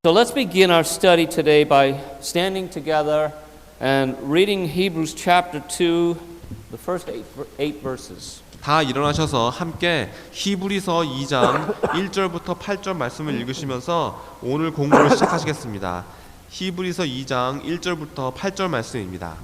So let's begin our study today by standing together and reading Hebrews chapter 2, the first eight verses. 다 일어나셔서 함께 히브리서 2장 1절부터 8절 말씀을 읽으시면서 오늘 공부를 시작하시겠습니다. 히브리서 2장 1절부터 8절 말씀입니다.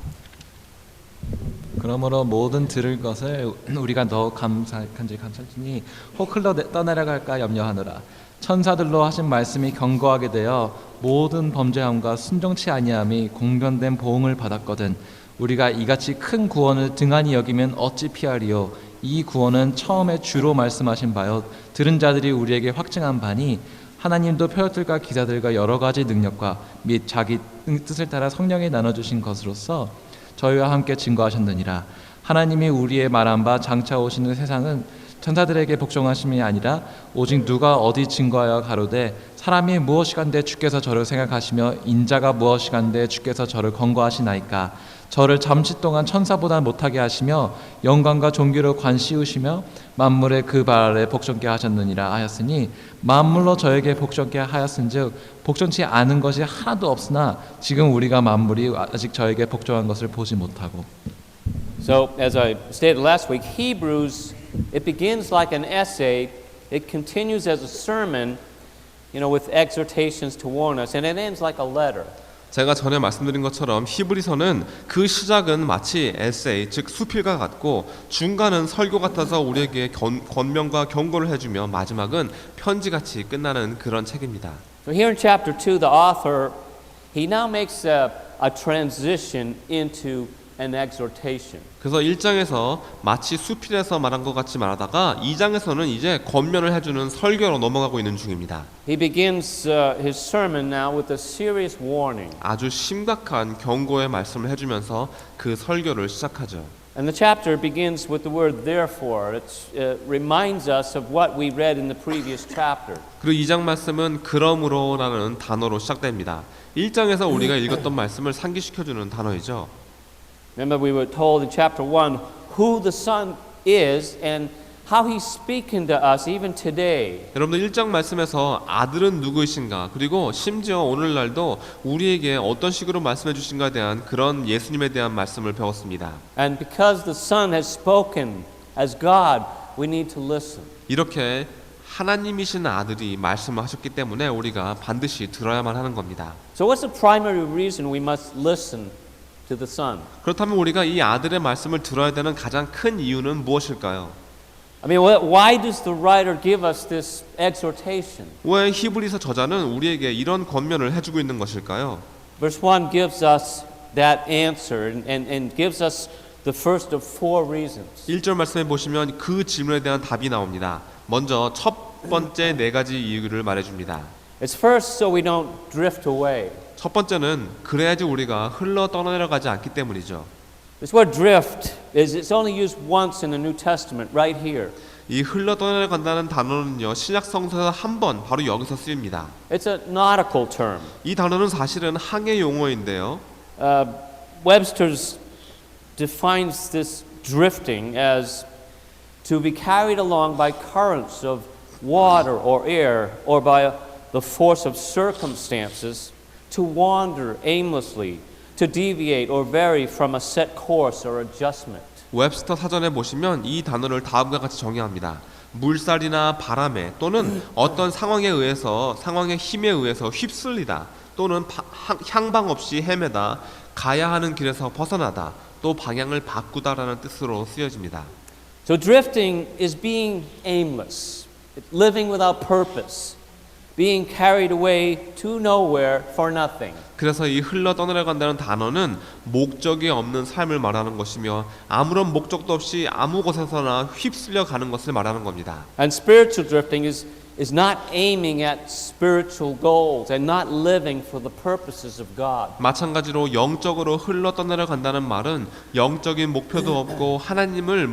그러므로 모든 들을 것을 우리가 더욱 간절히 감사하니 혹 흘러 떠내려갈까 염려하노라. 천사들로 하신 말씀이 견고하게 되어 모든 범죄함과 순종치 아니함이 공변된 보응을 받았거든. 우리가 이같이 큰 구원을 등한히 여기면 어찌 피하리요. 이 구원은 처음에 주로 말씀하신 바요 들은 자들이 우리에게 확증한 바니 하나님도 표적들과 기사들과 여러 가지 능력과 및 자기 뜻을 따라 성령에 나눠주신 것으로서 저희와 함께 증거하셨느니라. 하나님이 우리의 말한 바 장차 오시는 세상은 천사들에게 복종하심이 아니라 오직 누가 어디 증거하여 가로되 사람이 무엇이간데 주께서 저를 생각하시며 인자가 무엇이간데 주께서 저를 권고하시나이까. 저를 잠시 동안 천사보다 못하게 하시며 영광과 존귀로 관씌우시며 만물의 그 발 아래 복종케 하셨느니라 하였으니 만물로 저에게 복종케 하였은즉 복종치 않은 것이 하나도 없으나 지금 우리가 만물이 아직 저에게 복종한 것을 보지 못하고. So as I stated last week, Hebrews, it begins like an essay, it continues as a sermon, with exhortations to warn us, and it ends like a letter. 제가 전에 말씀드린 것처럼 히브리서는 그 시작은 마치 에세이, 즉 수필과 같고 중간은 설교 같아서 우리에게 권면과 경고를 해주며 마지막은 편지같이 끝나는 그런 책입니다. So here in chapter 2, the author, he now makes a transition into an exhortation. 그래서 1장에서 마치 수필에서 말한 것 같이 말하다가 2장에서는 이제 권면을 해주는 설교로 넘어가고 있는 중입니다. He begins his sermon now with a serious warning. 아주 심각한 경고의 말씀을 해주면서 그 설교를 시작하죠. And the chapter begins with the word therefore. It reminds us of what we read in the previous chapter. 그리고 2장 말씀은 그러므로라는 단어로 시작됩니다. 1장에서 우리가 읽었던 말씀을 상기시켜주는 단어이죠. Remember, we were told in chapter 1 who the Son is and how He's speaking to us even today. 여러분들 1장 말씀에서 아들은 누구이신가, 그리고 심지어 오늘날도 우리에게 어떤 식으로 말씀해 주신가에 대한 그런 예수님에 대한 말씀을 배웠습니다. And because the Son has spoken as God, we need to listen. 이렇게 하나님이신 아들이 말씀을 하셨기 때문에 우리가 반드시 들어야만 하는 겁니다. So what's the primary reason we must listen to the Son? 그렇다면 우리가 이 아들의 말씀을 들어야 되는 가장 큰 이유는 무엇일까요? I mean, why does the writer give us this exhortation? 왜 히브리서 저자는 우리에게 이런 권면을 해주고 있는 것일까요? Verse 1 gives us that answer and gives us the first of four reasons. 1절 말씀에 보시면 그 질문에 대한 답이 나옵니다. 먼저 첫 번째 네 가지 이유를 말해줍니다. It's first so we don't drift away. 첫 번째는 그래야지 우리가 흘러 떠내려가지 않기 때문이죠. This word drift it's only used once in the New Testament, right here. 이 흘러 떠내려간다는 단어는요, 신약 성서에서 한 번 바로 여기서 쓰입니다. It's a nautical term. 이 단어는 사실은 항해 용어인데요. Webster's defines this drifting as to be carried along by currents of water or air or by the force of circumstances to wander aimlessly, to deviate or vary from a set course or adjustment. 웹스터 사전에 보시면 이 단어를 다음과 같이 정의합니다. 물살이나 바람에 또는 어떤 상황에 의해서 상황의 힘에 의해서 휩쓸리다 또는 향방 없이 헤매다 가야 하는 길에서 벗어나다 또 방향을 바꾸다라는 뜻으로 쓰여집니다. So drifting is being aimless, living without purpose, being carried away to nowhere for nothing. 그래서 이 흘러 떠내려간다는 단어는 목적이 없는 삶을 말하는 것이며 아무런 목적도 없이 아무 곳에서나 휩쓸려 가는 것을 말하는 겁니다. And spiritual drifting is not aiming at spiritual goals and not living for the purposes of God. 마찬가지로 영적으로 흘러 떠내려간다는 말은 영적인 목표도 없고 하나님의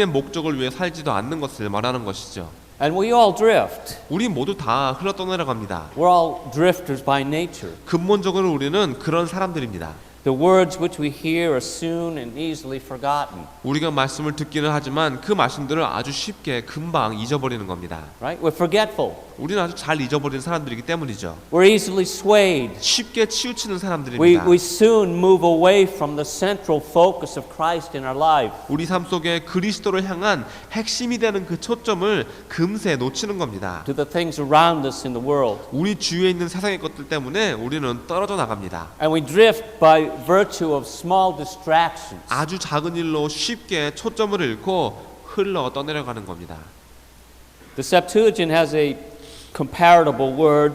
목적을 위해 살지도 않는 것을 말하는 것이죠. And we all drift. 우리 모두 다 흘러 떠내려갑니다. We're all drifters by nature. 근본적으로 우리는 그런 사람들입니다. The words which we hear are soon and easily forgotten. 우리가 말씀을 듣기는 하지만 그 말씀들을 아주 쉽게 금방 잊어버리는 겁니다. Right? We're forgetful. 우리는 아주 잘 잊어버리는 사람들이기 때문이죠. We're easily swayed. 쉽게 치우치는 We 사람들입니다. soon move away from the central focus of Christ in our life. 우리 삶 속에 그리스도를 향한 핵심이 되는 그 초점을 금세 놓치는 겁니다. To the things around us in the world. 우리 주위에 있는 세상의 것들 때문에 우리는 떨어져 나갑니다. And we drift by virtue of small distractions. 아주 작은 일로 쉽게 초점을 잃고 흘러 떠내려가는 겁니다. The Septuagint has a comparable word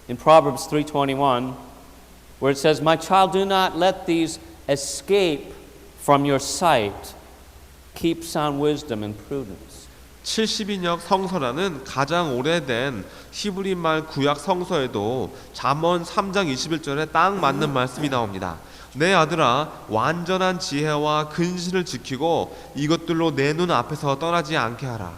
in Proverbs 3:21 where it says, "My child, do not let these escape from your sight. Keep sound wisdom and prudence." 70인역 성서라는 가장 오래된 히브리말 구약 성서에도 잠언 3장 21절에 딱 맞는 말씀이 나옵니다. 내 아들아, 완전한 지혜와 근신을 지키고 이것들로 내 눈 앞에서 떠나지 않게 하라.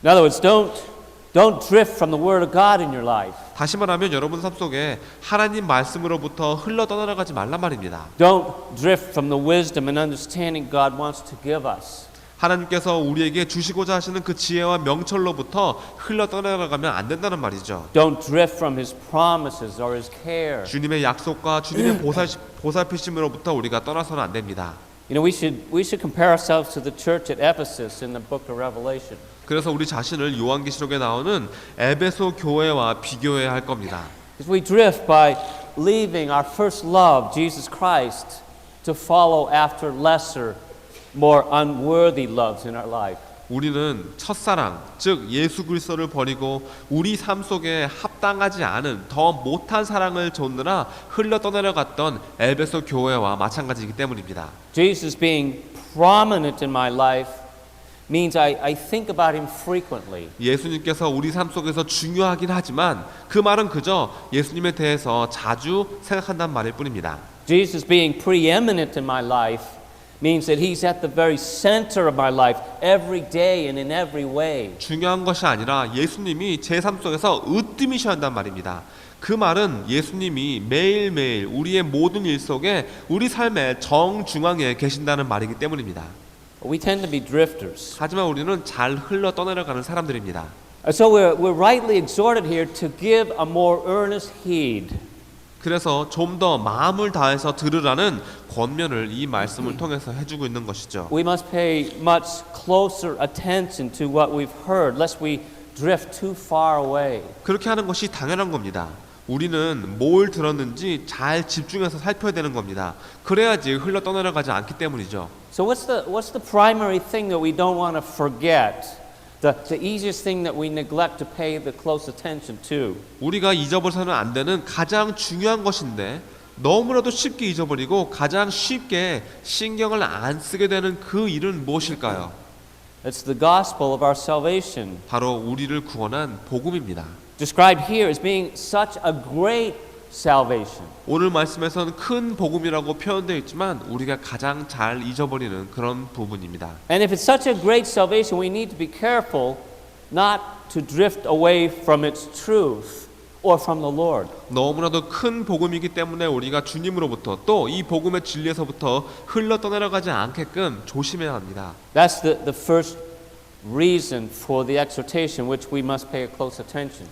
In other words, don't drift from the Word of God in your life. 다시 말하면 여러분 삶 속에 하나님 말씀으로부터 흘러 떠나가지 말란 말입니다. Don't drift from the wisdom and understanding God wants to give us. 하나님께서 우리에게 주시고자 하시는 그 지혜와 명철로부터 흘러 떠나가면 안 된다는 말이죠. Don't drift from His promises or His care. 주님의 약속과 주님의 보살피심으로부터 우리가 떠나서는 안 됩니다. You know, we should compare ourselves to the church at Ephesus in the book of Revelation. 그래서 우리 자신을 요한계시록에 나오는 에베소 교회와 비교해야 할 겁니다. Because we drift by leaving our first love, Jesus Christ, to follow after lesser, more unworthy loves in our life. 우리는 첫사랑, 즉 예수 그리스도를 버리고 우리 삶 속에 합당하지 않은 더 못한 사랑을 좇느라 흘러 떠내려갔던 에베소 교회와 마찬가지이기 때문입니다. Jesus being prominent in my life means I think about Him frequently. 예수님께서 우리 삶 속에서 중요하긴 하지만 그 말은 그저 예수님에 대해서 자주 생각한다는 말일 뿐입니다. Jesus being preeminent in my life means that He's at the very center of my life every day and in every way. 중요한 것이 아니라 예수님이 제 삶 속에서 으뜸이셔야 한단 말입니다. 그 말은 예수님이 매일매일 우리의 모든 일 속에 우리 삶의 정중앙에 계신다는 말이기 때문입니다. We tend to be drifters. 하지만 우리는 잘 흘러 떠내려가는 사람들입니다. So we're rightly exhorted here to give a more earnest heed. 그래서 좀 더 마음을 다해서 들으라는 권면을 이 말씀을 통해서 해주고 있는 것이죠. We must pay much closer attention to what we've heard, lest we drift too far away. 그렇게 하는 것이 당연한 겁니다. 우리는 뭘 들었는지 잘 집중해서 살펴야 되는 겁니다. 그래야지 흘러 떠내려가지 않기 때문이죠. So what's the primary thing that we don't want to forget? The easiest thing that we neglect to pay the close attention to. 우리가 잊어버려서는 안 되는 가장 중요한 것인데 너무나도 쉽게 잊어버리고 가장 쉽게 신경을 안 쓰게 되는 그 일은 무엇일까요? It's the gospel of our salvation. 바로 우리를 구원한 복음입니다. Described here as being such a great salvation. 오늘 말씀에서는 큰 복음이라고 표현되어 있지만 우리가 가장 잘 잊어버리는 그런 부분입니다. And if it's such a great salvation, we need to be careful not to drift away from its truth or from the Lord. 너무나도 큰 복음이기 때문에 우리가 주님으로부터 또 이 복음의 진리에서부터 흘러 떠내려가지 않게끔 조심해야 합니다. That's the first reason for the exhortation which we must pay a close attention.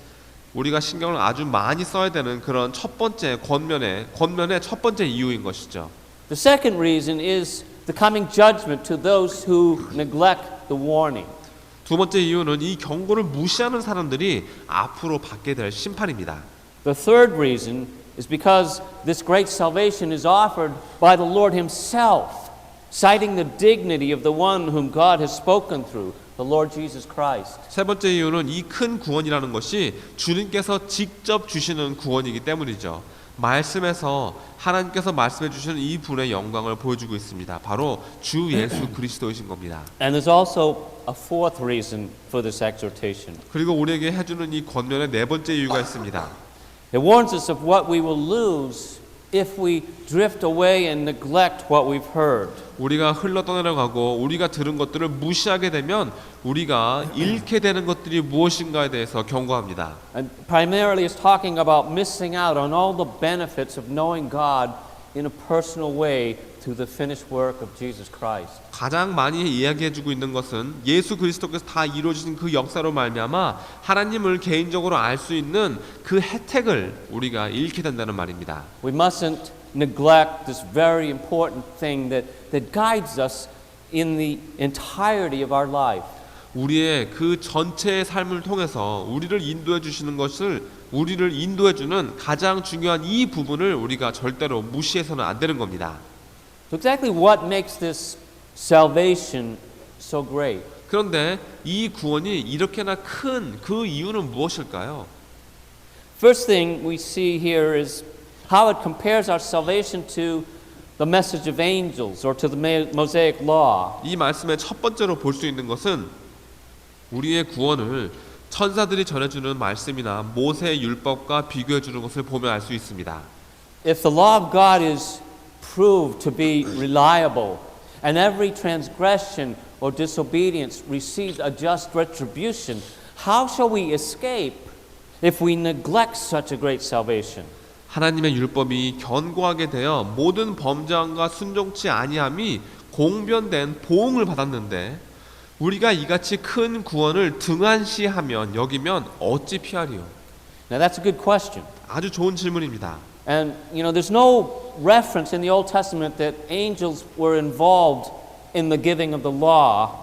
우리가 신경을 아주 많이 써야 되는 그런 첫 번째 권면의 첫 번째 이유인 것이죠. The second reason is the coming judgment to those who neglect the warning. 두 번째 이유는 이 경고를 무시하는 사람들이 앞으로 받게 될 심판입니다. The third reason is because this great salvation is offered by the Lord Himself, citing the dignity of the one whom God has spoken through, the Lord Jesus Christ. 세 번째 이유는 이 큰 구원이라는 것이 주님께서 직접 주시는 구원이기 때문이죠. 말씀에서 하나님께서 말씀해 주시는 이 분의 영광을 보여주고 있습니다. 바로 주 예수 그리스도이신 겁니다. And there's also a fourth reason for this exhortation. 그리고 우리에게 해주는 이 권면의 네 번째 이유가 있습니다. It warns us of what we will lose if we drift away and neglect what we've heard. 우리가 흘러 떠내려가고 우리가 들은 것들을 무시하게 되면 우리가 잃게 되는 것들이 무엇인가에 대해서 경고합니다. And primarily it's talking about missing out on all the benefits of knowing God in a personal way to the finished work of Jesus Christ. 가장 많이 이야기해주고 있는 것은 예수 그리스도께서 다 이루어진 그 역사로 말미암아 하나님을 개인적으로 알 수 있는 그 혜택을 우리가 잃게 된다는 말입니다. We mustn't neglect this very important thing that guides us in the entirety of our life. 우리의 그 전체의 삶을 통해서 우리를 인도해 주시는 것을 우리를 인도해 주는 가장 중요한 이 부분을 우리가 절대로 무시해서는 안 되는 겁니다. So exactly what makes this salvation so great? 그런데 이 구원이 이렇게나 큰 그 이유는 무엇일까요? First thing we see here is how it compares our salvation to the message of angels or to the Mosaic law. 이 말씀의 첫 번째로 볼 수 있는 것은 우리의 구원을 천사들이 전해주는 말씀이나 모세의 율법과 비교해 주는 것을 보면 알 수 있습니다. If the law of God is proved to be reliable and every transgression or disobedience receives a just retribution, how shall we escape if we neglect such a great salvation? 하나님의 율법이 견고하게 되어 모든 범죄함과 순종치 아니함이 공변된 보응을 받았는데 우리가 이같이 큰 구원을 등한시하면 여기면 어찌 피하리요? Now that's a good question. 아주 좋은 질문입니다. And you know, there's no reference in the Old Testament that angels were involved in the giving of the law.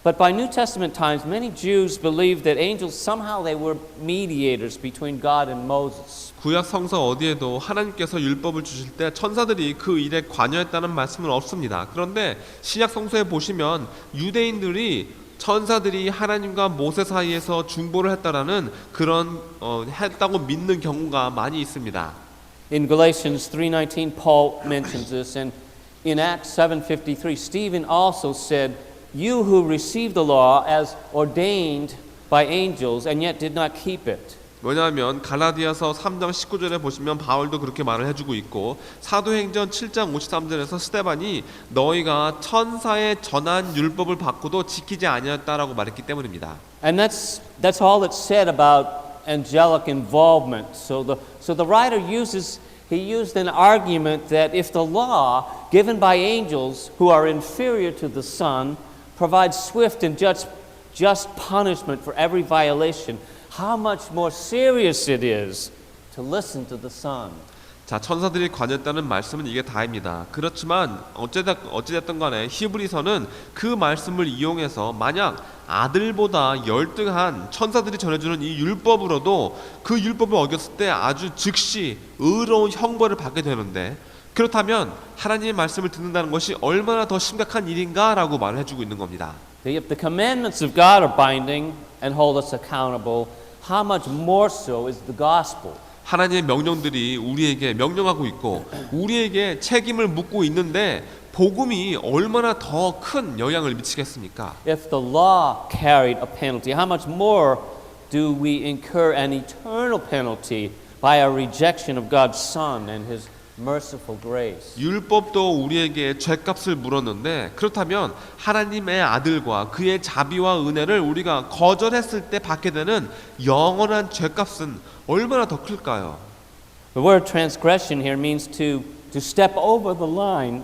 But by New Testament times, many Jews believed that angels somehow they were mediators between God and Moses. 구약 성서 어디에도 하나님께서 율법을 주실 때 천사들이 그 일에 관여했다는 말씀은 없습니다. 그런데 신약 성서에 보시면 유대인들이 천사들이 하나님과 모세 사이에서 중보를 했다라는 그런 했다고 믿는 경우가 많이 있습니다. In Galatians 3:19, Paul mentions this, and in Acts 7:53, Stephen also said, "You who received the law as ordained by angels and yet did not keep it." 왜냐하면 갈라디아서 3장 19절에 보시면 바울도 그렇게 말을 해주고 있고 사도행전 7장 53절에서 스데반이 너희가 천사의 전한 율법을 받고도 지키지 아니었다라고 말했기 때문입니다. And that's all that's said about angelic involvement. So the writer used an argument that if the law given by angels who are inferior to the Son provides swift and just punishment for every violation, how much more serious it is to listen to the Son. 자, 천사들이 관여했다는 말씀은 이게 다입니다. 그렇지만 어찌됐든 간에 히브리서는 그 말씀을 이용해서 만약 아들보다 열등한 천사들이 전해주는 이 율법으로도 그 율법을 어겼을 때 아주 즉시 의로운 형벌을 받게 되는데 그렇다면 하나님의 말씀을 듣는다는 것이 얼마나 더 심각한 일인가라고 말을 해주고 있는 겁니다. If the commandments of God are binding and hold us accountable, how much more so is the gospel? 하나님의 명령들이 우리에게 명령하고 있고 우리에게 책임을 묻고 있는데 복음이 얼마나 더 큰 영향을 미치겠습니까? If the law carried a penalty, how much more do we incur an eternal penalty by our rejection of God's Son and His merciful grace? 율법도 우리에게 죄값을 물었는데 그렇다면 하나님의 아들과 그의 자비와 은혜를 우리가 거절했을 때 받게 되는 영원한 죄값은 얼마나 더 클까요? The word transgression here means to step over the line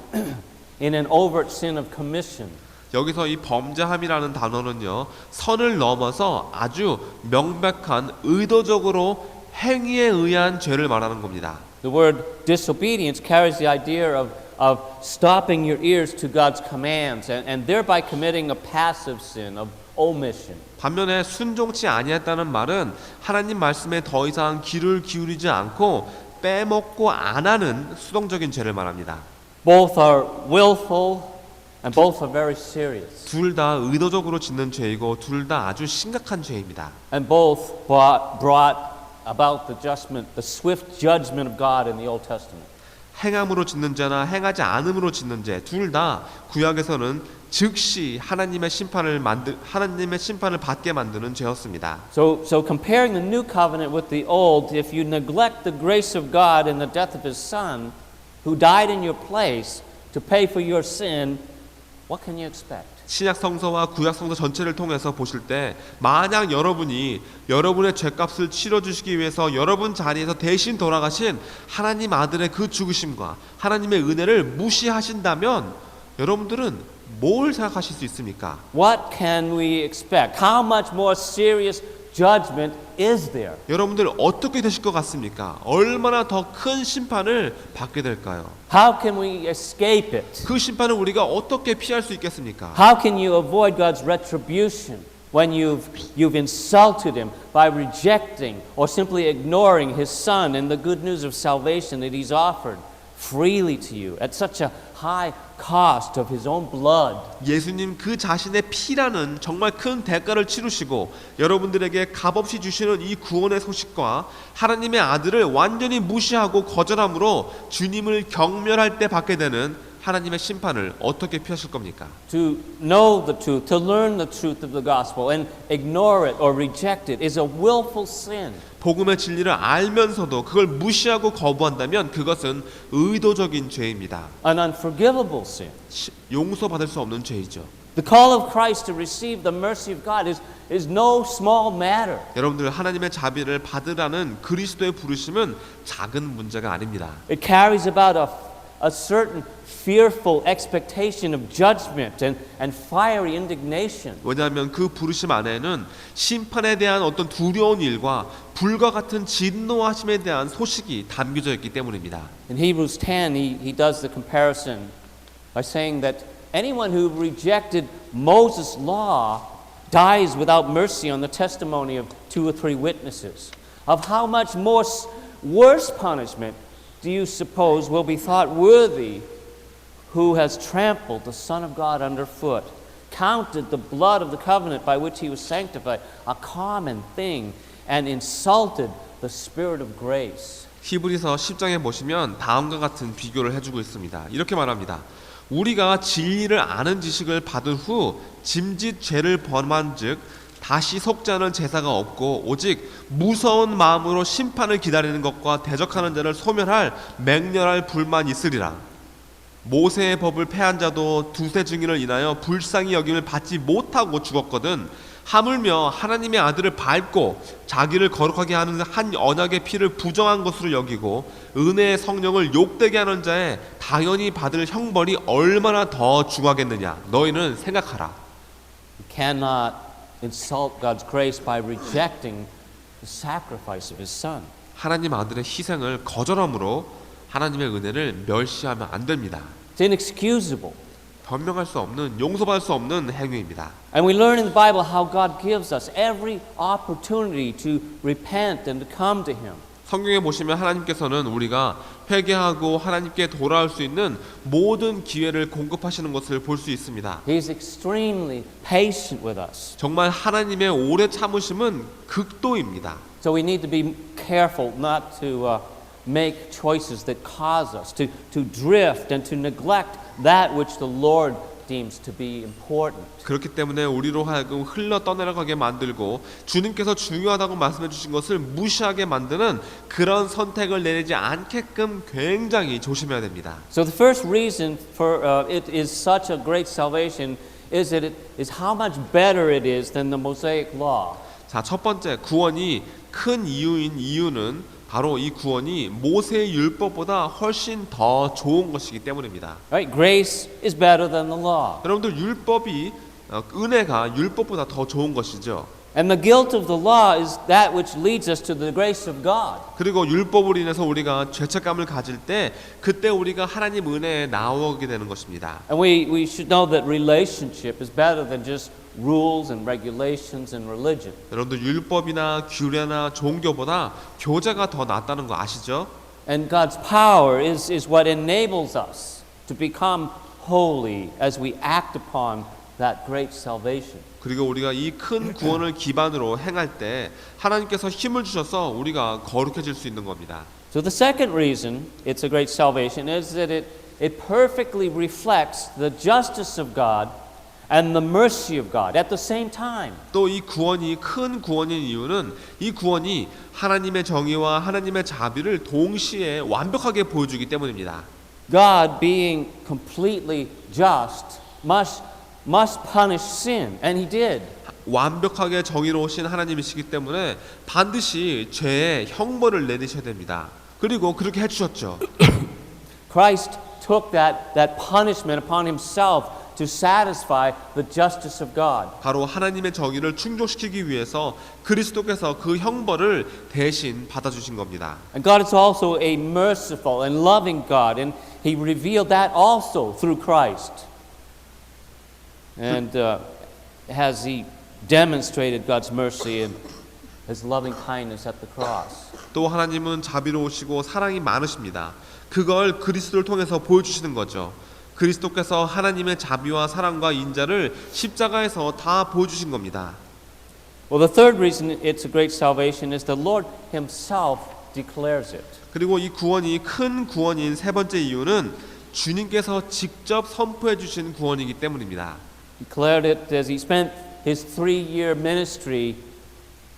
in an overt sin of commission. 여기서 이 범죄함이라는 단어는요 선을 넘어서 아주 명백한 의도적으로 행위에 의한 죄를 말하는 겁니다. The word disobedience carries the idea of stopping your ears to God's commands and thereby committing a passive sin of omission. 반면에 순종치 아니했다는 말은 하나님 말씀에 더 이상 귀를 기울이지 않고 빼먹고 안 하는 수동적인 죄를 말합니다. Both are willful and both are very serious. 둘 다 의도적으로 짓는 죄이고 둘 다 아주 심각한 죄입니다. And both brought about the swift judgment of God in the Old Testament. 행함으로 짓는 죄나 행하지 않음으로 짓는 죄 둘 다 구약에서는 즉시 하나님의 심판을 받게 만드는 죄였습니다. So comparing the new covenant with the old, if you neglect the grace of God in the death of His Son, who died in your place to pay for your sin, what can you expect? 신약 성서와 구약 성서 전체를 통해서 보실 때 만약 여러분이 여러분의 죄값을 치러 주시기 위해서 여러분 자리에서 대신 돌아가신 하나님 아들의 그 죽으심과 하나님의 은혜를 무시하신다면 여러분들은 뭘 생각하실 수 있습니까? What can we expect? How much more serious judgment is there? 여러분들 어떻게 되실 것 같습니까? 얼마나 더 큰 심판을 받게 될까요? How can we escape it? 그 심판을 우리가 어떻게 피할 수 있겠습니까? How can you avoid God's retribution when you've insulted Him by rejecting or simply ignoring His Son and the good news of salvation that He's offered freely to you at such a high cost of His own blood? 예수님 그 자신의 피라는 정말 큰 대가를 치르시고 여러분들에게 값없이 주시는 이 구원의 소식과 하나님의 아들을 완전히 무시하고 거절함으로 주님을 경멸할 때 받게 되는 하나님의 심판을 어떻게 피하실 겁니까? To know the truth, to learn the truth of the gospel and ignore it or reject it is a willful sin. 복음의 진리를 알면서도 그걸 무시하고 거부한다면 그것은 의도적인 죄입니다. An unforgivable sin. 용서받을 수 없는 죄이죠. The call of Christ to receive the mercy of God is no small matter. 여러분들 하나님의 자비를 받으라는 그리스도의 부르심은 작은 문제가 아닙니다. It carries about a certain fearful expectation of judgment and fiery indignation. 왜냐하면 그 부르심 안에는 심판에 대한 어떤 두려운 일과 불과 같은 진노하심에 대한 소식이 담겨져 있기 때문입니다. In Hebrews 10, he does the comparison by saying that anyone who rejected Moses' law dies without mercy on the testimony of 2 or 3 witnesses. Of how much more worse punishment do you suppose will be thought worthy who has trampled the Son of God underfoot, counted the blood of the covenant by which He was sanctified a common thing, and insulted the Spirit of grace? 히브리서 10장에 보시면 다음과 같은 비교를 해주고 있습니다. 이렇게 말합니다. 우리가 진리를 아는 지식을 받은 후 짐짓 죄를 범한즉 다시 속지 않은 제사가 없고 오직 무서운 마음으로 심판을 기다리는 것과 대적하는 자를 소멸할 맹렬할 불만 있으리라. 모세의 법을 패한 자도 두세 증인을 인하여 불쌍히 여김을 받지 못하고 죽었거든 하물며 하나님의 아들을 밟고 자기를 거룩하게 하는 한 언약의 피를 부정한 것으로 여기고 은혜의 성령을 욕되게 하는 자의 당연히 받을 형벌이 얼마나 더 중하겠느냐. 너희는 생각하라. You cannot insult God's grace by rejecting the sacrifice of His Son. 하나님 아들의 희생을 거절함으로 하나님의 은혜를 멸시하면 안 됩니다. It's inexcusable. 변명할 수 없는, 용서받을 수 없는 행위입니다. And we learn in the Bible how God gives us every opportunity to repent and to come to Him. 성경에 보시면 하나님께서는 우리가 회개하고 하나님께 돌아올 수 있는 모든 기회를 공급하시는 것을 볼 수 있습니다. He is extremely patient with us. 정말 하나님의 오래 참으심은 극도입니다. So we need to be careful not to make choices that cause us to drift and to neglect that which the Lord deems to be important. 그렇기 때문에 우리로 하여금 흘러 떠내려가게 만들고 주님께서 중요하다고 말씀해 주신 것을 무시하게 만드는 그런 선택을 내리지 않게끔 굉장히 조심해야 됩니다. So the first reason for it is such a great salvation is that it is how much better it is than the Mosaic law. 자, 첫 번째 구원이 큰 이유는 바로 이 구원이 모세의 율법보다 훨씬 더 좋은 것이기 때문입니다. Right? Grace is better than the law. 여러분들 율법이 은혜가 율법보다 더 좋은 것이죠. And the guilt of the law is that which leads us to the grace of God. 그리고 율법으로 인해서 우리가 죄책감을 가질 때 그때 우리가 하나님 은혜에 나오게 되는 것입니다. And we should know that relationship is better than just rules and regulations and religion. 여러분들 율법이나 규례나 종교보다 교제가 더 낫다는 거 아시죠? And God's power is what enables us to become holy as we act upon that great salvation. 그리고 우리가 이 큰 구원을 기반으로 행할 때 하나님께서 힘을 주셔서 우리가 거룩해질 수 있는 겁니다. So the second reason it's a great salvation is that it perfectly reflects the justice of God and the mercy of God at the same time. 또 이 구원이 큰 구원인 이유는 이 구원이 하나님의 정의와 하나님의 자비를 동시에 완벽하게 보여주기 때문입니다. God being completely just must must punish sin, and he did. 완벽하게 정의로우신 하나님이시기 때문에 반드시 죄의 형벌을 내리셔야 됩니다. 그리고 그렇게 해주셨죠. Christ took that punishment upon himself to satisfy the justice of God. 바로 하나님의 정의를 충족시키기 위해서 그리스도께서 그 형벌을 대신 받아주신 겁니다. And God is also a merciful and loving God, and he revealed that also through Christ. And as he demonstrated God's mercy and his loving kindness at the cross. 또 하나님은 자비로우시고 사랑이 많으십니다. 그걸 그리스도를 통해서 보여주시는 거죠. 그리스도께서 하나님의 자비와 사랑과 인자를 십자가에서 다 보여주신 겁니다. Well, the third reason it's a great salvation is the Lord himself declares it. 그리고 이 구원이 큰 구원인 세 번째 이유는 주님께서 직접 선포해 주신 구원이기 때문입니다. Declared it as he spent his 3-year ministry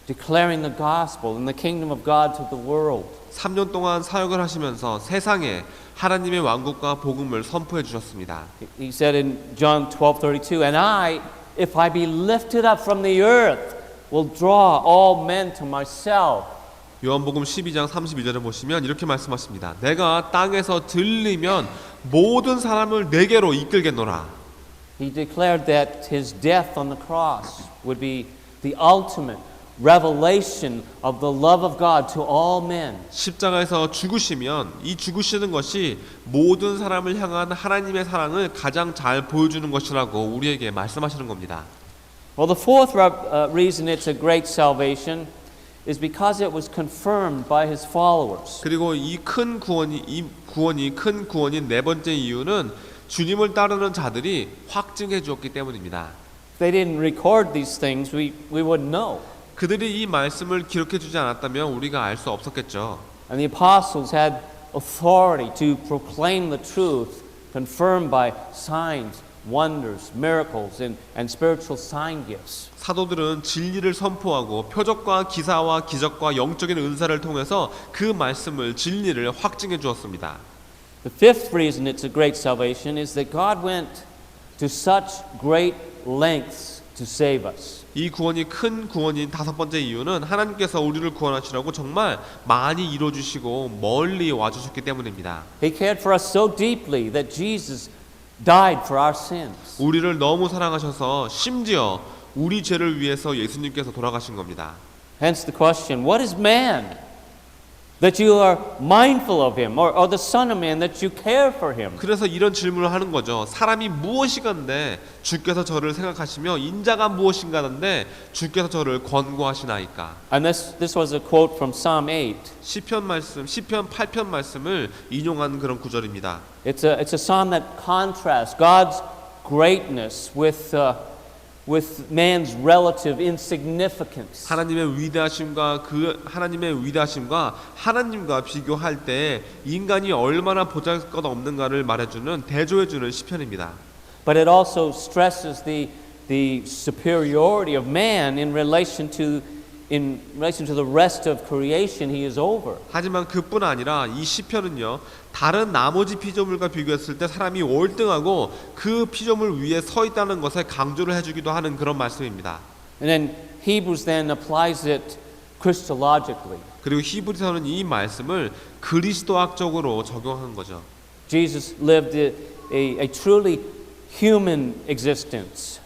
declaring the gospel and the kingdom of God to the world. 3년 동안 사역을 하시면서 세상에 하나님의 왕국과 복음을 선포해 주셨습니다. He said in John 12:32, "And I, if I be lifted up from the earth, will draw all men to myself." 요한복음 12장 32절에 보시면 이렇게 말씀하십니다. 내가 땅에서 들리면 모든 사람을 내게로 이끌겠노라. He declared that his death on the cross would be the ultimate revelation of the love of God to all men. 십자가에서 죽으시면 이 죽으시는 것이 모든 사람을 향한 하나님의 사랑을 가장 잘 보여주는 것이라고 우리에게 말씀하시는 겁니다. Well, the fourth reason it's a great salvation is because it was confirmed by his followers. 그리고 이 구원이 큰 구원인 네 번째 이유는 주님을 따르는 자들이 확증해 주었기 때문입니다. If they didn't record these things, we wouldn't know. 그들이 이 말씀을 기록해 주지 않았다면 우리가 알 수 없었겠죠. And the apostles had authority to proclaim the truth, confirmed by signs, wonders, miracles, and spiritual sign gifts. 사도들은 진리를 선포하고 표적과 기사와 기적과 영적인 은사를 통해서 그 말씀을 진리를 확증해 주었습니다. The fifth reason it's a great salvation is that God went to such great lengths to save us. 이 구원이 큰 구원인 다섯 번째 이유는 하나님께서 우리를 구원하시라고 정말 많이 이루어주시고 멀리 와주셨기 때문입니다. He cared for us so deeply that Jesus died for our sins. 우리를 너무 사랑하셔서 심지어 우리 죄를 위해서 예수님께서 돌아가신 겁니다. Hence the question, what is man that you are mindful of him, or the Son of Man that you care for him? 그래서 이런 질문을 하는 거죠. 사람이 무엇이간데 주께서 저를 생각하시며 인자가 무엇인가는데 주께서 저를 권고하시나이까. And this was a quote from Psalm 8. 시편 8편 말씀을 인용한 그런 구절입니다. It's a psalm that contrasts God's greatness with man's relative insignificance. 하나님의 위대하심과 하나님과 비교할 때 인간이 얼마나 보잘것없는가를 말해주는 대조해주는 시편입니다. But it also stresses the superiority of man in relation to the rest of creation he is over. 하지만 그뿐 아니라 이 시편은요, 다른 나머지 피조물과 비교했을 때 사람이 월등하고 그 피조물 위에 서 있다는 것에 강조를 해주기도 하는 그런 말씀입니다. And then Hebrews then applies it Christologically. 그리고 히브리서는 이 말씀을 그리스도학적으로 적용한 거죠. Jesus lived a truly human existence,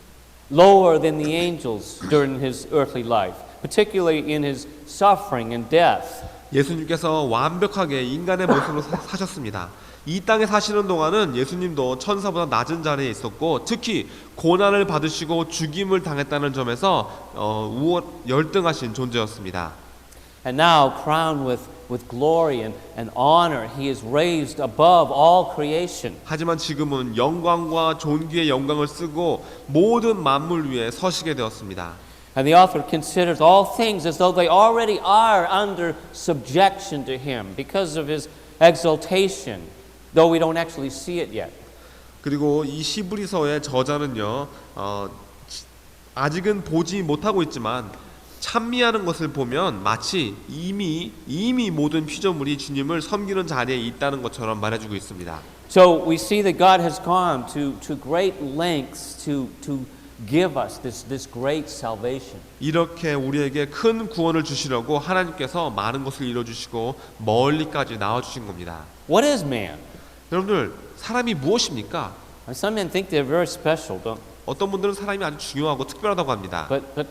lower than the angels during his earthly life, particularly in his suffering and death. 예수님께서 완벽하게 인간의 모습으로 사셨습니다. 이 땅에 사시는 동안은 예수님도 천사보다 낮은 자리에 있었고 특히 고난을 받으시고 죽임을 당했다는 점에서 열등하신 존재였습니다. And now, crowned with glory and honor, he is raised above all creation. 하지만 지금은 영광과 존귀의 영광을 쓰고 모든 만물 위에 서시게 되었습니다. And the author considers all things as though they already are under subjection to him because of his exaltation, though we don't actually see it yet. 그리고 이 히브리서의 저자는요, 아직은 보지 못하고 있지만 찬미하는 것을 보면 마치 이미 모든 피조물이 주님을 섬기는 자리에 있다는 것처럼 말해주고 있습니다. So we see that God has gone to great lengths to give us this great salvation. 이렇게 우리에게 큰 구원을 주시려고 하나님께서 많은 것을 이뤄주시고 멀리까지 나와주신 겁니다. What is man? 여러분들 사람이 무엇입니까? Some men think they're very special, don't? 어떤 분들은 사람이 아주 중요하고 특별하다고 합니다. But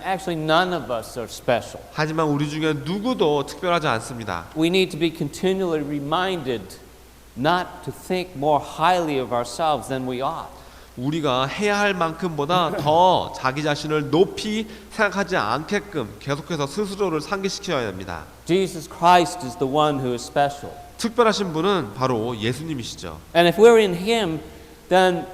actually none of us are special. 하지만 우리 중에 누구도 특별하지 않습니다. We need to be continually reminded not to think more highly of ourselves than we ought. 우리가 해야 할 만큼보다 더 자기 자신을 높이 생각하지 않게끔 계속해서 스스로를 상기시켜야 합니다. Jesus Christ is the one who is special. 특별하신 분은 바로 예수님이시죠. And if we're in Him, then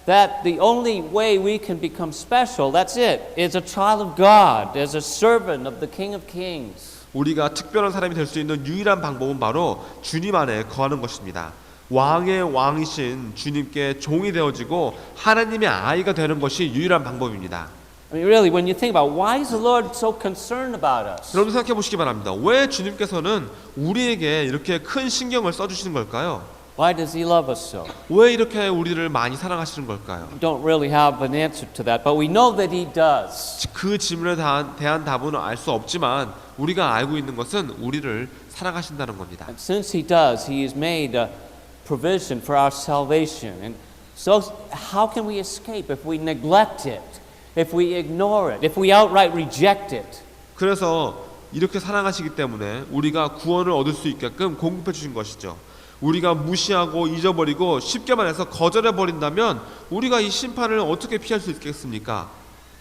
that the only way we can become special, that's it, is a child of God, as a servant of the King of Kings. 우리가 특별한 사람이 될 수 있는 유일한 방법은 바로 주님 안에 거하는 것입니다. 왕의 왕이신 주님께 종이 되어지고 하나님의 아이가 되는 것이 유일한 방법입니다. I mean, really, when you think about why is the Lord so concerned about us? 여러분 생각해 보시기 바랍니다. 왜 주님께서는 우리에게 이렇게 큰 신경을 써주시는 걸까요? Why does He love us so? 왜 이렇게 우리를 많이 사랑하시는 걸까요? We don't really have an answer to that, but we know that He does. 그 질문에 대한 답은 알 수 없지만 우리가 알고 있는 것은 우리를 사랑하신다는 겁니다. And since He does, He has made a provision for our salvation. And so how can we escape if we neglect it, if we ignore it, if we outright reject it? 그래서 이렇게 사랑하시기 때문에 우리가 구원을 얻을 수 있게끔 공급해 주신 것이죠. 우리가 무시하고 잊어버리고 쉽게 말해서 거절해 버린다면 우리가 이 심판을 어떻게 피할 수 있겠습니까?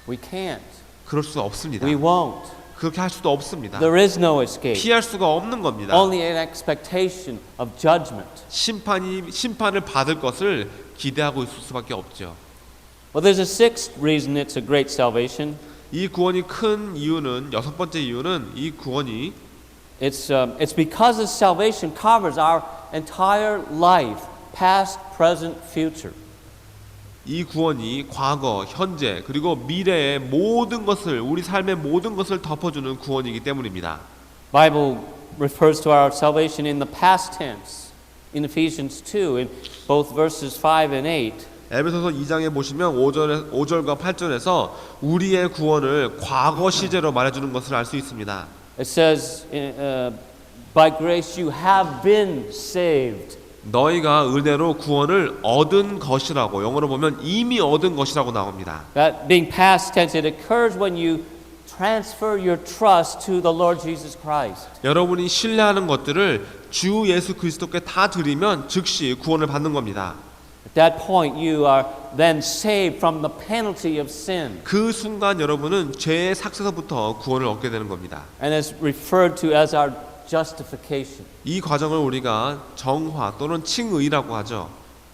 We can't. 그럴 수 없습니다. We won't. 그렇게 할 수도 없습니다. There is no escape. 피할 수가 없는 겁니다. Only an expectation of judgment. 심판을 받을 것을 기대하고 있을 수밖에 없죠. Well, there's a sixth reason it's a great salvation. 이 구원이 큰 이유는 여섯 번째 이유는 이 구원이 It's because this salvation covers our entire life, past, present, future. 이 구원이 과거, 현재 그리고 미래의 모든 것을 우리 삶의 모든 것을 덮어주는 구원이기 때문입니다. Bible refers to our salvation in the past tense in Ephesians 2 in both verses 5 and 8. 에베소서 2장에 보시면 5절과 8절에서 우리의 구원을 과거 시제로 말해주는 것을 알 수 있습니다. It says, by grace you have been saved. 너희가 은혜로 구원을 얻은 것이라고 영어로 보면 이미 얻은 것이라고 나옵니다. That being past tense, it occurs when you transfer your trust to the Lord Jesus Christ. 여러분이 신뢰하는 것들을 주 예수 그리스도께 다 드리면 즉시 구원을 받는 겁니다. At that point, you are then saved from the penalty of sin. 그 순간 여러분은 죄의 삭세서부터 구원을 얻게 되는 겁니다. And is referred to as our justification. 이 과정을 우리가 정화 또는 칭의라고 하죠.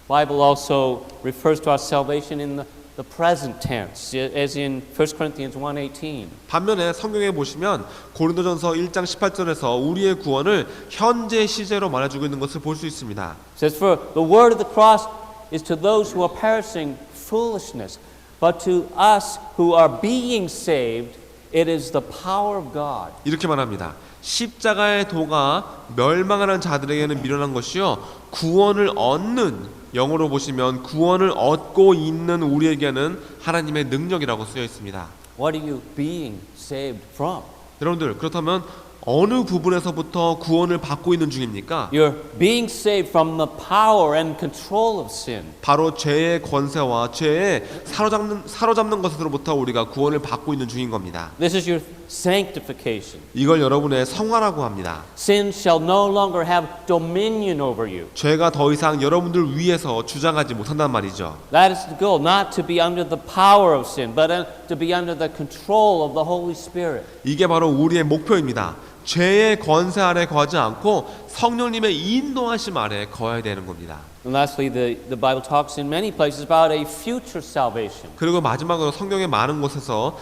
Bible also refers to our salvation in the present tense, as in 1 Corinthians 1:18. 반면에 성경에 보시면 고린도전서 1장 18절에서 우리의 구원을 현재 시제로 말해주고 있는 것을 볼 수 있습니다. It says, "For the word of the cross is to those who are perishing foolishness, but to us who are being saved, it is the power of God." 이렇게 말합니다. 십자가의 도가 멸망하는 자들에게는 미련한 것이요 구원을 얻는 영어로 보시면 구원을 얻고 있는 우리에게는 하나님의 능력이라고 쓰여 있습니다. What are you being saved from? 여러분들 그렇다면 어느 부분에서부터 구원을 받고 있는 중입니까? You're being saved from the power and control of sin. 바로 죄의 권세와 죄에 사로잡는 것으로부터 우리가 구원을 받고 있는 중인 겁니다. This is your sanctification. 이걸 여러분의 성화라고 합니다. Sin shall no longer have dominion over you. 죄가 더 이상 여러분들 위에서 주장하지 못한단 말이죠. That is the goal, not to be under the power of sin, but to be under the control of the Holy Spirit. 이게 바로 우리의 목표입니다. 죄의 권세 아래 거하지 않고 성령님의 인도하심 아래 거해야 되는 겁니다. And lastly, the Bible talks in many places about a future salvation. 그리고 마지막으로 성경의 많은 곳에서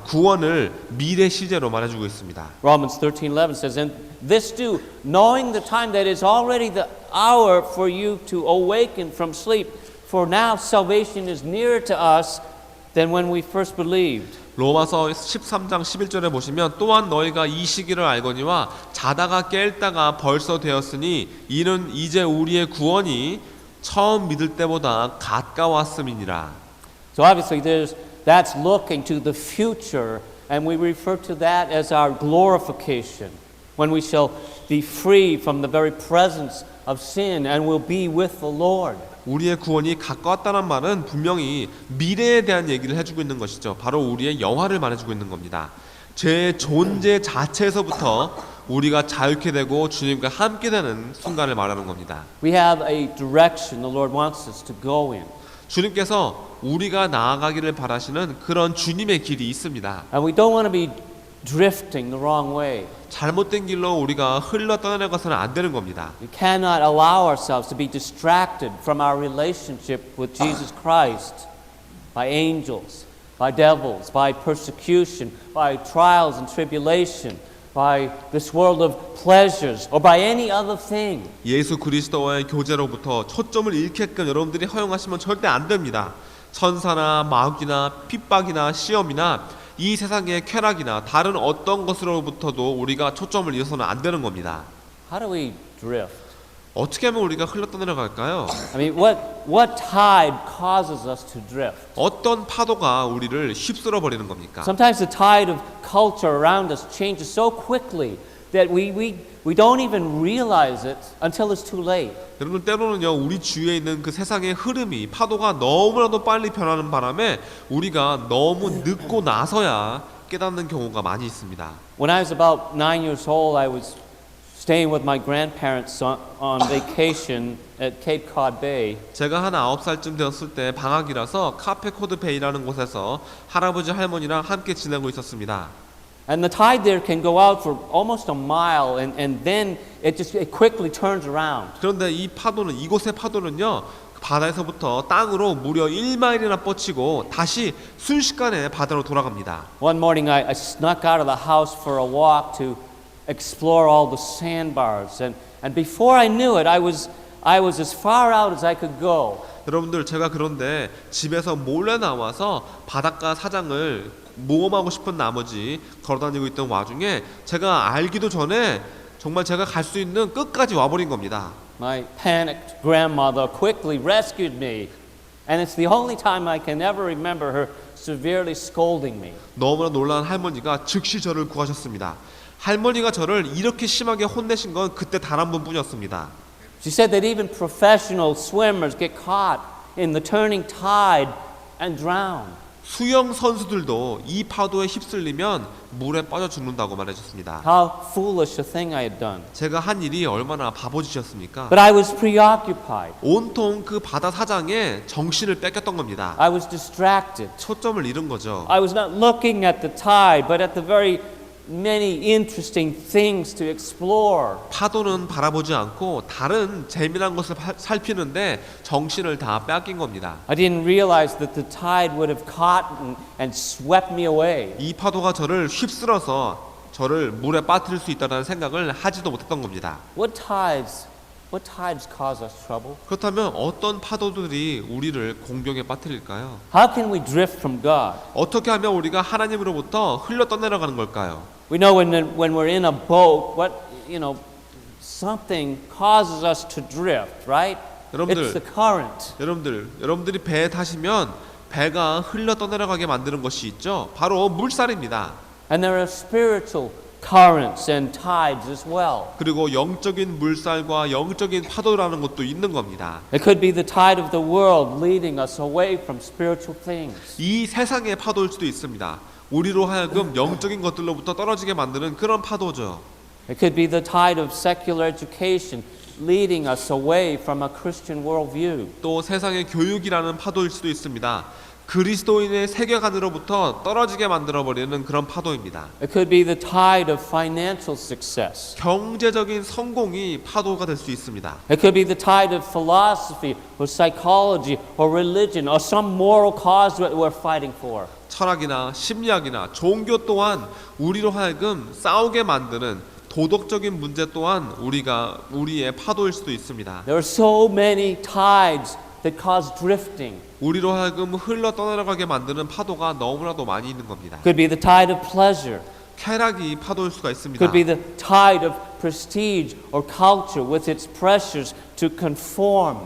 구원을 미래 시제로 말해주고 있습니다. Romans 13:11 says, "And this do, knowing the time that is already the hour for you to awaken from sleep, for now salvation is nearer to us than when we first believed." 로마서 13장 11절에 보시면 또한 너희가 이 시기를 알거니와 자다가 깰다가 벌써 되었으니 이는 이제 우리의 구원이 처음 믿을 때보다 가까웠음이니라. So obviously that's looking to the future, and we refer to that as our glorification, when we shall be free from the very presence of sin and will be with the Lord. 우리의 구원이 가까웠다는 말은 분명히 미래에 대한 얘기를 해주고 있는 것이죠. 바로 우리의 영화를 말해주고 있는 겁니다. 제 존재 자체에서부터 우리가 자유케 되고 주님과 함께 되는 순간을 말하는 겁니다. We have a direction the Lord wants us to go in. 주님께서 우리가 나아가기를 바라시는 그런 주님의 길이 있습니다. And we don't want to be drifting the wrong way. 잘못된 길로 우리가 흘러 떠나가서는 안 되는 겁니다. We cannot allow ourselves to be distracted from our relationship with Jesus Christ by angels, by devils, by persecution, by trials and tribulation, by this world of pleasures, or by any other thing. 예수 그리스도와의 교제로부터 초점을 잃게끔 여러분들이 허용하시면 절대 안 됩니다. 천사나 마귀나 핍박이나 시험이나 이 세상의 쾌락이나 다른 어떤 것으로부터도 우리가 초점을 잃어서는 안 되는 겁니다. How do we drift? 어떻게 하면 우리가 흘러 떠내려갈까요? I mean, what tide causes us to drift? 어떤 파도가 우리를 휩쓸어 버리는 겁니까? Sometimes the tide of culture around us changes so quickly that we don't even realize it until it's too late. 여러분 때로는요 우리 주위에 있는 그 세상의 흐름이 파도가 너무나도 빨리 변하는 바람에 우리가 너무 늦고 나서야 깨닫는 경우가 많이 있습니다. When I was about 9 years old, I was staying with my grandparents on vacation at Cape Cod Bay. 제가 한 9살쯤 되었을 때 방학이라서 카페코드 베이라는 곳에서 할아버지 할머니랑 함께 지내고 있었습니다. And the tide there can go out for almost a mile, and then it quickly turns around. 그런데 이곳의 파도는요 바다에서부터 땅으로 무려 1마일이나 뻗치고 다시 순식간에 바다로 돌아갑니다. One morning I snuck out of the house for a walk to explore all the sandbars, and before I knew it, I was as far out as I could go. 여러분들 제가 그런데 집에서 몰래 나와서 바닷가 사장을 모험하고 싶은 나머지 걸어다니고 있던 와중에 제가 알기도 전에 정말 제가 갈 수 있는 끝까지 와버린 겁니다. My panicked grandmother quickly rescued me, and it's the only time I can ever remember her severely scolding me. 너무나 놀란 할머니가 즉시 저를 구하셨습니다. 할머니가 저를 이렇게 심하게 혼내신 건 그때 단 한 번뿐이었습니다. She said that even professional swimmers get caught in the turning tide and drown. 수영 선수들도 이 파도에 휩쓸리면 물에 빠져 죽는다고 말해줬습니다. How foolish a thing I had done. 제가 한 일이 얼마나 바보짓이었습니까? But I was preoccupied. 온통 그 바다 사장에 정신을 뺏겼던 겁니다. I was distracted. 초점을 잃은 거죠. I was not looking at the tide, but at the very many interesting things to explore. 파도는 바라보지 않고 다른 재미난 것을 살피는데 정신을 다 뺏긴 겁니다. I didn't realize that the tide would have caught and swept me away. 이 파도가 저를 휩쓸어서 저를 물에 빠뜨릴 수 있다는 생각을 하지도 못했던 겁니다. What tides cause us trouble? 그렇다면 어떤 파도들이 우리를 공경에 빠뜨릴까요? How can we drift from God? 어떻게 하면 우리가 하나님으로부터 흘러 떠내려가는 걸까요? We know when we're in a boat, something causes us to drift, right? It's the current. 여러분들이 배에 타시면 배가 흘러 떠내려가게 만드는 것이 있죠. 바로 물살입니다. And there are spiritual currents and tides as well. 그리고 영적인 물살과 영적인 파도라는 것도 있는 겁니다. It could be the tide of the world leading us away from spiritual things. 이 세상의 파도일 수도 있습니다. 우리로 하여금 영적인 것들로부터 떨어지게 만드는 그런 파도죠. It could be the tide of secular education leading us away from a Christian worldview. 또 세상의 교육이라는 파도일 수도 있습니다. 그리스도인의 세계관으로부터 떨어지게 만들어버리는 그런 파도입니다. It could be the tide of financial success. 경제적인 성공이 파도가 될 수 있습니다. It could be the tide of philosophy or psychology or religion or some moral cause that we're fighting for. 철학이나 심리학이나 종교 또한 우리로 하여금 싸우게 만드는 도덕적인 문제 또한 우리의 파도일 수도 있습니다. There are so many tides that cause drifting. 우리로 하여금 흘러 떠내려가게 만드는 파도가 너무나도 많이 있는 겁니다. Could be the tide of pleasure. 쾌락이 파도일 수가 있습니다. Could be the tide of prestige or culture with its pressures to conform,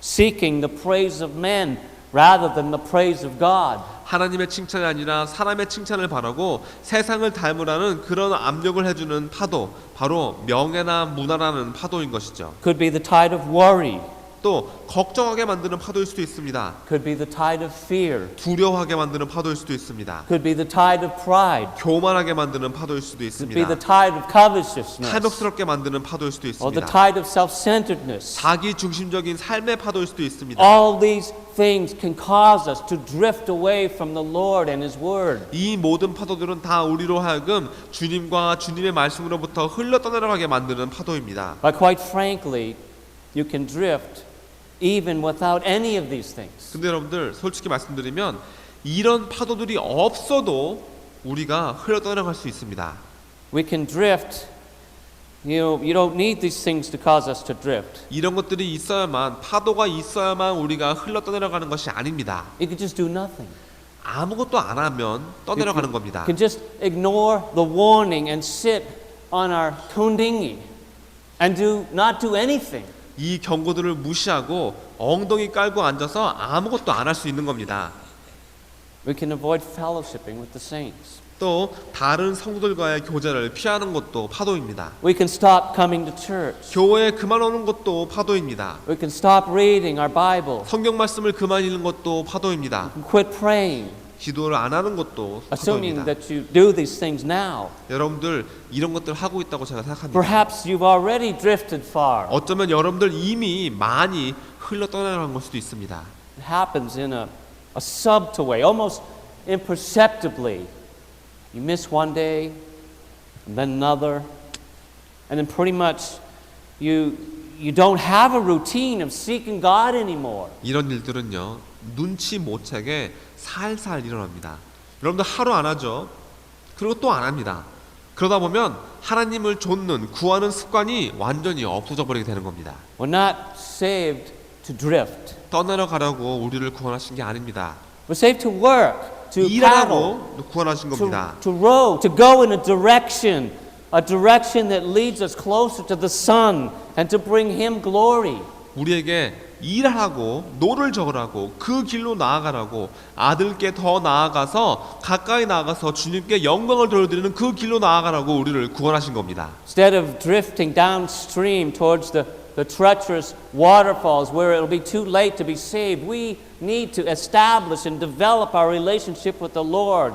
seeking the praise of men rather than the praise of God. 하나님의 칭찬이 아니라 사람의 칭찬을 바라고 세상을 닮으라는 그런 압력을 해주는 파도, 바로 명예나 문화라는 파도인 것이죠. Could be the tide of worry. 또 걱정하게 만드는 파도일 수도 있습니다. Could be the tide of fear. 두려워하게 만드는 파도일 수도 있습니다. Could be the tide of pride. 교만하게 만드는 파도일 수도 Could be the 있습니다. tide of covetousness. 탐욕스럽게 만드는 파도일 수도 Or the 있습니다. tide of self-centeredness. 자기 중심적인 삶의 파도일 수도 있습니다. All these things can cause us to drift away from the Lord and His Word. 이 모든 파도들은 다 우리로 하여금 주님과 주님의 말씀으로부터 흘러 떠내려가게 만드는 파도입니다. But quite frankly, you can drift even without any of these things. 근데 여러분들 솔직히 말씀드리면 이런 파도들이 없어도 우리가 흘러 떠내려갈 수 있습니다. We can drift. You don't need these things to cause us to drift. 이런 것들이 있어야만, 파도가 있어야만 우리가 흘러 떠내려가는 것이 아닙니다. You can just do nothing. 아무것도 안 하면 떠내려가는 겁니다. You can just ignore the warning and sit on our kundingi and not do anything. 이 경고들을 무시하고 엉덩이 깔고 앉아서 아무것도 안 할 수 있는 겁니다. We can avoid fellowshipping with the saints. 또 다른 성도들과의 교제를 피하는 것도 파도입니다. We can stop coming to church. 교회에 그만 오는 것도 파도입니다. We can stop reading our Bible. 성경 말씀을 그만 읽는 것도 파도입니다. We can quit praying, 기도를 안 하는 것도 assuming 파도입니다. that you do these things now. 여러분들 이런 것들 하고 있다고 제가 생각합니다. Perhaps you've already drifted far. 어쩌면 여러분들 이미 많이 흘러 떠나간 걸 수도 있습니다. It happens in a subtle way, almost imperceptibly. You miss one day, and then another, and then pretty much you don't have a routine of seeking God anymore. 이런 일들은요, 눈치 못 채게 살살 일어납니다. 여러분들 하루 안 하죠? 그리고 또 안 합니다. 그러다 보면 하나님을 좇는, 구하는 습관이 완전히 없어져 버리게 되는 겁니다. We're not saved to drift. 떠내려가려고 우리를 구원하신 게 아닙니다. We're saved to work, to paddle, 일하라고 구원하신 겁니다. to row, to go in a direction that leads us closer to the Son and to bring Him glory. 우리에게 일하라고, 노를 저으라고, 그 길로 나아가라고, 아들께 더 나아가서 가까이 나아가서 주님께 영광을 돌려드리는 그 길로 나아가라고 우리를 구원하신 겁니다. Instead of drifting downstream towards the treacherous waterfalls where it'll be too late to be saved, we need to establish and develop our relationship with the Lord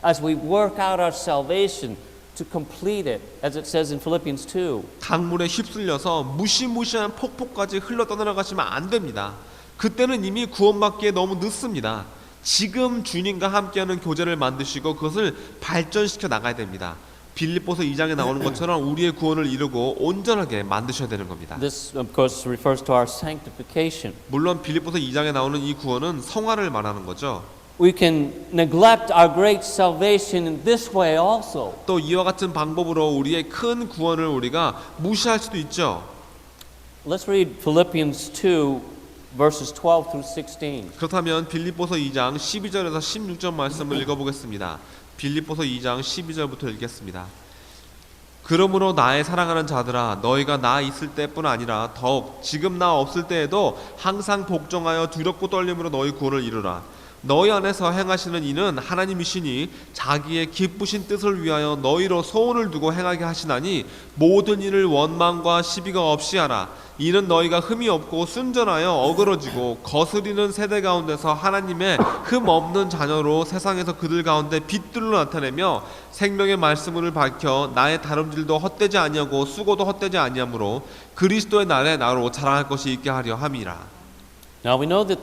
as we work out our salvation to complete it, as it says in Philippians 2. 강물에 휩쓸려서 무시무시한 폭포까지 흘러 떠내려가시면 안 됩니다. 그때는 이미 구원받기에 너무 늦습니다. 지금 주님과 함께하는 교제를 만드시고 그것을 발전시켜 나가야 됩니다. 빌립보서 2장에 나오는 것처럼 우리의 구원을 이루고 온전하게 만드셔야 되는 겁니다. This, of course, refers to our sanctification. 물론 빌립보서 2장에 나오는 이 구원은 성화를 말하는 거죠. We can neglect our great salvation in this way also. 또 이와 같은 방법으로 우리의 큰 구원을 우리가 무시할 수도 있죠. Let's read Philippians 2, verses 12 through 16. 그렇다면 빌립보서 2장 12절에서 16절 말씀을 읽어보겠습니다. 빌립보서 2장 12절부터 읽겠습니다. 그러므로 나의 사랑하는 자들아, 너희가 나 있을 때뿐 아니라 더욱 지금 나 없을 때에도 항상 복종하여 두렵고 떨림으로 너희 구원을 이루라. 너희 안에서 행하시는 이는 하나님이시니 자기의 기쁘신 뜻을 위하여 너희로 소원을 두고 행하게 하시나니 모든 일을 원망과 시비가 없이 하라. 이는 너희가 흠이 없고 순전하여 어그러지고 거스리는 세대 가운데서 하나님의 흠 없는 자녀로 세상에서 그들 가운데 빛들로 나타내며 생명의 말씀을 밝혀 나의 다름질도 헛되지 아니하고 수고도 헛되지 아니하므로 그리스도의 날에 나로 자랑할 것이 있게 하려 함이라. Now we know that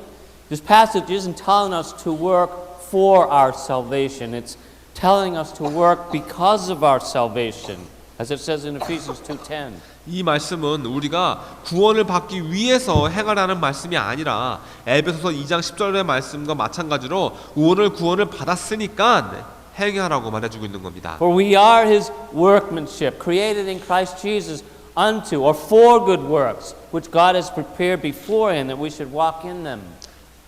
this passage isn't telling us to work for our salvation. It's telling us to work because of our salvation, as it says in Ephesians 2:10. 이 말씀은 우리가 구원을 받기 위해서 행하라는 말씀이 아니라 에베소서 2장 10절의 말씀과 마찬가지로 오늘 구원을 받았으니까 행하라고 말해주고 있는 겁니다. For we are His workmanship, created in Christ Jesus unto or for good works, which God has prepared beforehand that we should walk in them.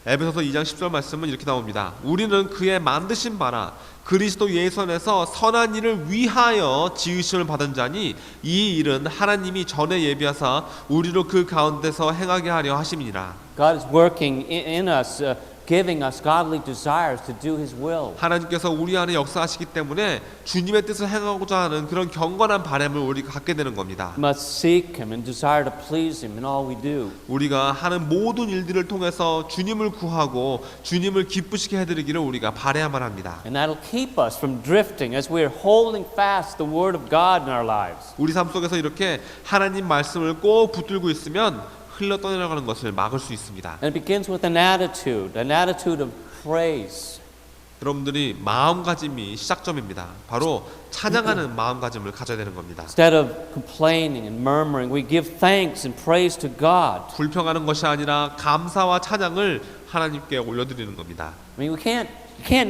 에베소서 2장 10절 말씀은 이렇게 나옵니다. 우리는 그의 만드신 바라 그리스도 예수 안에서 선한 일을 위하여 지으심을 받은 자니 이 일은 하나님이 전에 예비하사 우리로 그 가운데서 행하게 하려 하심이니라. God is working in us, giving us godly desires to do His will. 하나님께서 우리 안에 역사하시기 때문에 주님의 뜻을 행하고자 하는 그런 경건한 바람을 우리가 갖게 되는 겁니다. We must seek Him and desire to please Him in all we do. 우리가 하는 모든 일들을 통해서 주님을 구하고 주님을 기쁘시게 해드리기를 우리가 바라야만 합니다. And that'll keep us from drifting as we are holding fast the Word of God in our lives. 우리 삶 속에서 이렇게 하나님 말씀을 꼭 붙들고 있으면 흘러 떠내려가는 것을 막을 수 있습니다. And it begins with an attitude of praise. 여러분들이 마음가짐이 시작점입니다. 바로 찬양하는 마음가짐을 가져야 되는 겁니다. Instead of complaining and murmuring, we give thanks and praise to God. 불평하는 것이 아니라 감사와 찬양을 하나님께 올려드리는 겁니다. I mean, you can't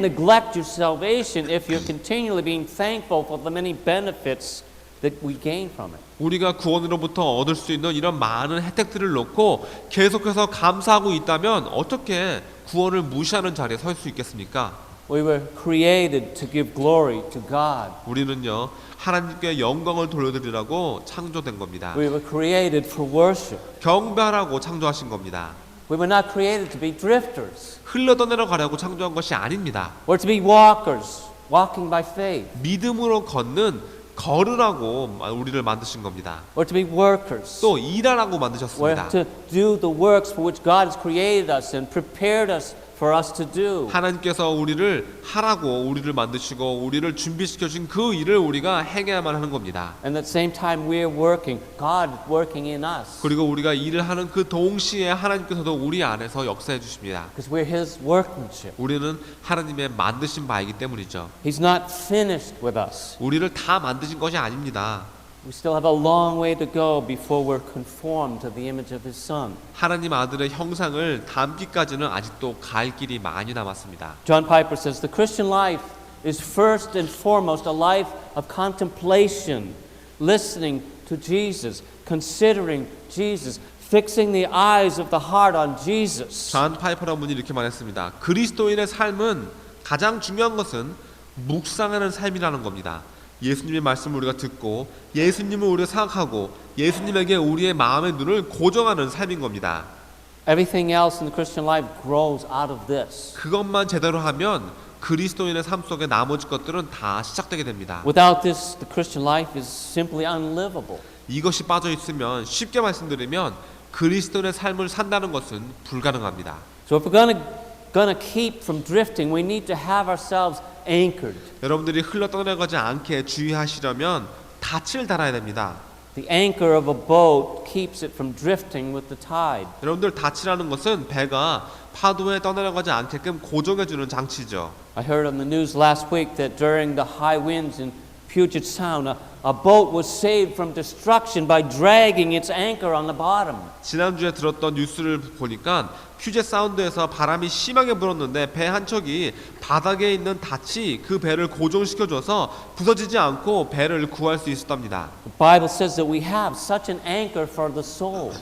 neglect your salvation if you're continually being thankful for the many benefits that we gain from it. 우리가 구원으로부터 얻을 수 있는 이런 많은 혜택들을 놓고 계속해서 감사하고 있다면 어떻게 구원을 무시하는 자리에 설 수 있겠습니까? We were created to give glory to God. 우리는요 하나님께 영광을 돌려드리라고 창조된 겁니다. We were created for worship. 경배하라고 창조하신 겁니다. We were not created to be drifters. 흘러떠내려 가려고 창조한 것이 아닙니다. Or to be walkers, walking by faith. 믿음으로 걷는 걸으라고 우리를 만드신 겁니다. Or to be workers. 또 일하라고 We're 만드셨습니다. to do the works for which God has created us and prepared us for us to do. 하나님께서 우리를 하라고 우리를 만드시고 우리를 준비시켜 주신 그 일을 우리가 행해야만 하는 겁니다. And at the same time we are working, God is working in us. 그리고 우리가 일을 하는 그 동시에 하나님께서도 우리 안에서 역사해 주십니다. Because we're His workmanship. 우리는 하나님의 만드신 바이기 때문이죠. He's not finished with us. 우리를 다 만드신 것이 아닙니다. We still have a long way to go before we're conformed to the image of His Son. 하나님 아들의 형상을 담기까지는 아직도 갈 길이 많이 남았습니다. John Piper says the Christian life is first and foremost a life of contemplation, listening to Jesus, considering Jesus, fixing the eyes of the heart on Jesus. 존 파이퍼라는 분이 이렇게 말했습니다. 그리스도인의 삶은 가장 중요한 것은 묵상하는 삶이라는 겁니다. 예수님의 말씀을 우리가 듣고 예수님을 우리가 생각하고 예수님에게 우리의 마음의 눈을 고정하는 삶인 겁니다. Everything else in the Christian life grows out of this. 그것만 제대로 하면 그리스도인의 삶 속에 나머지 것들은 다 시작되게 됩니다. Without this, the Christian life is simply unlivable. 이것이 빠져 있으면 쉽게 말씀드리면 그리스도인의 삶을 산다는 것은 불가능합니다. So if we're gonna keep from drifting, we need to have ourselves anchored. 여러분들이 흘러 떠나가지 않게 주의하시려면 닻을 달아야 됩니다. The anchor of a boat keeps it from drifting with the tide. 여러분들 닻이라는 것은 배가 파도에 떠내려가지 않게끔 고정해주는 장치죠. I heard on the news last week that during the high winds in Puget Sound, a boat was saved from destruction by dragging its anchor on the bottom. 지난주에 들었던 뉴스를 보니까 퓨젯 사운드에서 바람이 심하게 불었는데 배 한 척이 바닥에 있는 닻이 그 배를 고정시켜줘서 부서지지 않고 배를 구할 수 있었답니다. The Bible says that we have such an anchor for the soul.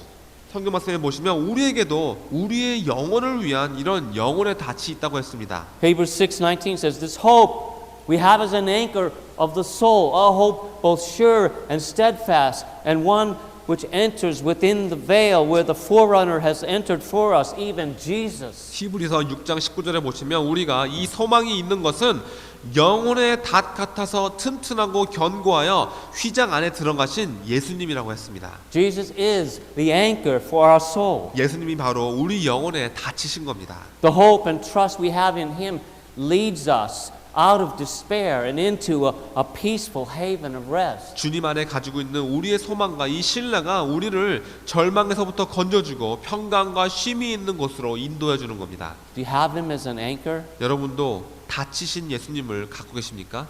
성경 말씀에 보시면 우리에게도 우리의 영혼을 위한 이런 영혼의 닻이 있다고 했습니다. Hebrews 6:19 says, "This hope we have as an anchor of the soul, a hope both sure and steadfast, and one which enters within the veil where the forerunner has entered for us, even Jesus." 히브리서 6장 19절에 보시면 우리가 이 소망이 있는 것은 영혼의 닷 같아서 튼튼하고 견고하여 휘장 안에 들어가신 예수님이라고 했습니다. Jesus is the anchor for our soul. 예수님이 바로 우리 영혼의 닻이신 겁니다. The hope and trust we have in Him leads us out of despair and into a peaceful haven of rest. 주님 안에 가지고 있는 우리의 소망과 이 신뢰가 우리를 절망에서부터 건져주고 평강과 쉼이 있는 곳으로 인도해 주는 겁니다. Do you have Him as an anchor? 여러분도 닫히신 예수님을 갖고 계십니까?